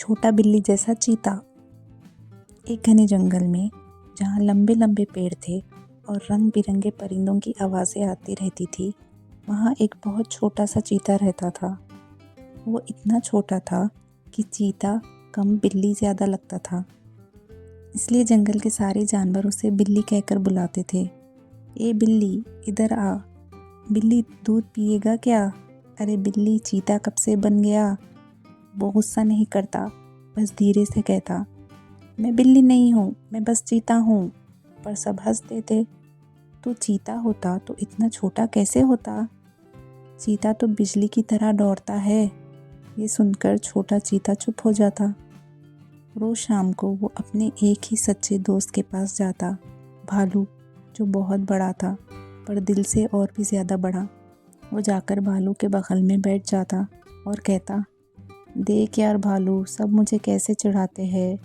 छोटा बिल्ली जैसा चीता। एक घने जंगल में जहाँ लंबे लंबे पेड़ थे और रंग बिरंगे परिंदों की आवाज़ें आती रहती थी, वहाँ एक बहुत छोटा सा चीता रहता था। वो इतना छोटा था कि चीता कम बिल्ली ज़्यादा लगता था, इसलिए जंगल के सारे जानवर उसे बिल्ली कहकर बुलाते थे। ए बिल्ली, इधर आ। बिल्ली, दूध पिएगा क्या? अरे बिल्ली, चीता कब से बन गया? वो गुस्सा नहीं करता, बस धीरे से कहता, मैं बिल्ली नहीं हूँ, मैं बस चीता हूँ। पर सब हंसते थे। तू चीता होता तो इतना छोटा कैसे होता? चीता तो बिजली की तरह दौड़ता है। ये सुनकर छोटा चीता चुप हो जाता। रोज शाम को वो अपने एक ही सच्चे दोस्त के पास जाता, भालू, जो बहुत बड़ा था पर दिल से और भी ज़्यादा बड़ा। वो जाकर भालू के बगल में बैठ जाता और कहता, देख यार भालू, सब मुझे कैसे चिढ़ाते हैं।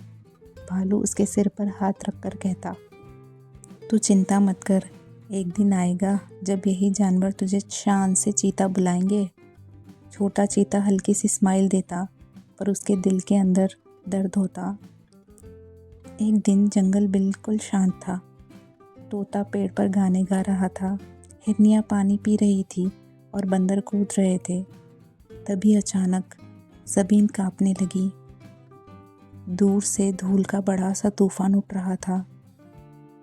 भालू उसके सिर पर हाथ रखकर कहता, तू चिंता मत कर, एक दिन आएगा जब यही जानवर तुझे शान से चीता बुलाएंगे। छोटा चीता हल्की सी स्माइल देता, पर उसके दिल के अंदर दर्द होता। एक दिन जंगल बिल्कुल शांत था। तोता पेड़ पर गाने गा रहा था, हिरनियाँ पानी पी रही थी और बंदर कूद रहे थे। तभी अचानक ज़मीन कांपने लगी। दूर से धूल का बड़ा सा तूफान उठ रहा था।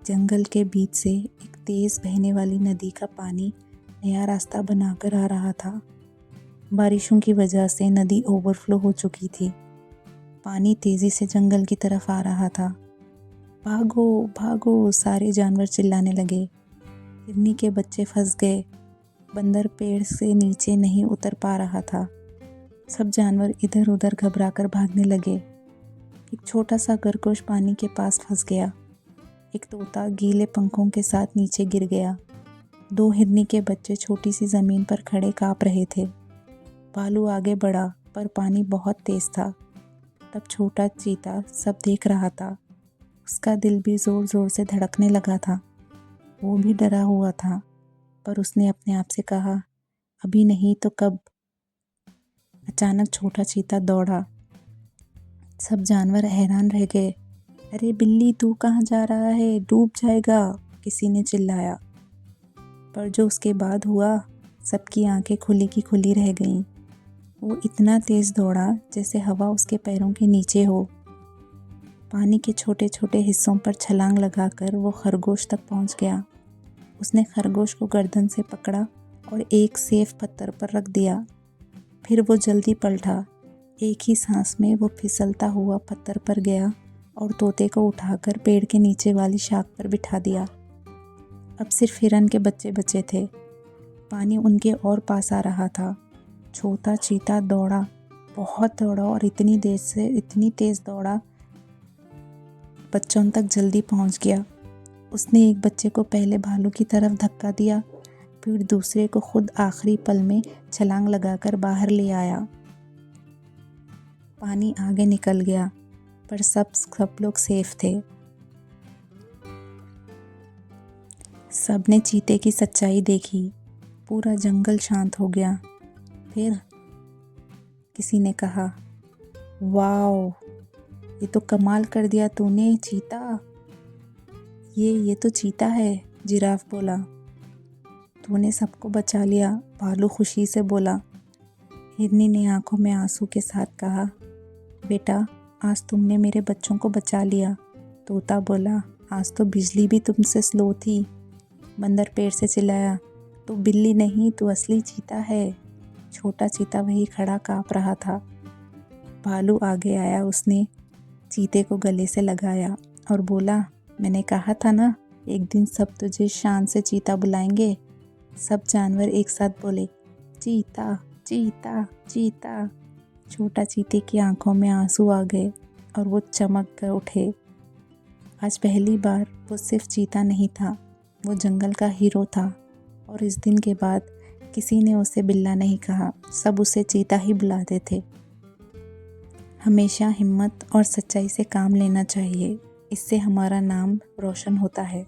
जंगल के बीच से एक तेज़ बहने वाली नदी का पानी नया रास्ता बनाकर आ रहा था। बारिशों की वजह से नदी ओवरफ्लो हो चुकी थी। पानी तेज़ी से जंगल की तरफ आ रहा था। भागो भागो, सारे जानवर चिल्लाने लगे। हिरनी के बच्चे फंस गए। बंदर पेड़ से नीचे नहीं उतर पा रहा था। सब जानवर इधर उधर घबराकर भागने लगे। एक छोटा सा खरगोश पानी के पास फंस गया। एक तोता गीले पंखों के साथ नीचे गिर गया। 2 हिरनी के बच्चे छोटी सी ज़मीन पर खड़े काँप रहे थे। भालू आगे बढ़ा, पर पानी बहुत तेज़ था। तब छोटा चीता सब देख रहा था। उसका दिल भी ज़ोर ज़ोर से धड़कने लगा था। वो भी डरा हुआ था, पर उसने अपने आप से कहा, अभी नहीं तो कब। अचानक छोटा चीता दौड़ा। सब जानवर हैरान रह गए। अरे बिल्ली, तू कहाँ जा रहा है? डूब जाएगा, किसी ने चिल्लाया। पर जो उसके बाद हुआ, सबकी आंखें खुली की खुली रह गईं। वो इतना तेज़ दौड़ा जैसे हवा उसके पैरों के नीचे हो। पानी के छोटे छोटे हिस्सों पर छलांग लगाकर वो खरगोश तक पहुंच गया। उसने खरगोश को गर्दन से पकड़ा और एक सेफ पत्थर पर रख दिया। फिर वो जल्दी पलटा। एक ही सांस में वो फिसलता हुआ पत्थर पर गया और तोते को उठाकर पेड़ के नीचे वाली शाख पर बिठा दिया। अब सिर्फ हिरन के बच्चे बचे थे। पानी उनके और पास आ रहा था। छोटा चीता दौड़ा, बहुत दौड़ा और इतनी तेज़ दौड़ा, बच्चों तक जल्दी पहुंच गया। उसने एक बच्चे को पहले भालू की तरफ धक्का दिया, फिर दूसरे को खुद आखिरी पल में छलांग लगाकर बाहर ले आया। पानी आगे निकल गया, पर सब लोग सेफ थे। सबने चीते की सच्चाई देखी। पूरा जंगल शांत हो गया। फिर किसी ने कहा, वाओ, ये तो कमाल कर दिया तूने चीता। ये तो चीता है, जिराफ बोला। तूने सबको बचा लिया, भालू खुशी से बोला। हिरनी ने आंखों में आंसू के साथ कहा, बेटा, आज तुमने मेरे बच्चों को बचा लिया। तोता बोला, आज तो बिजली भी तुमसे स्लो थी। बंदर पेड़ से चिल्लाया, तू बिल्ली नहीं, तू असली चीता है। छोटा चीता वही खड़ा काँप रहा था। भालू आगे आया। उसने चीते को गले से लगाया और बोला, मैंने कहा था ना, एक दिन सब तुझे शान से चीता बुलाएंगे। सब जानवर एक साथ बोले, चीता चीता चीता। छोटा चीते की आंखों में आंसू आ गए और वो चमक कर उठे। आज पहली बार वो सिर्फ चीता नहीं था, वो जंगल का हीरो था। और इस दिन के बाद किसी ने उसे बिल्ला नहीं कहा, सब उसे चीता ही बुलाते थे। हमेशा हिम्मत और सच्चाई से काम लेना चाहिए, इससे हमारा नाम रोशन होता है।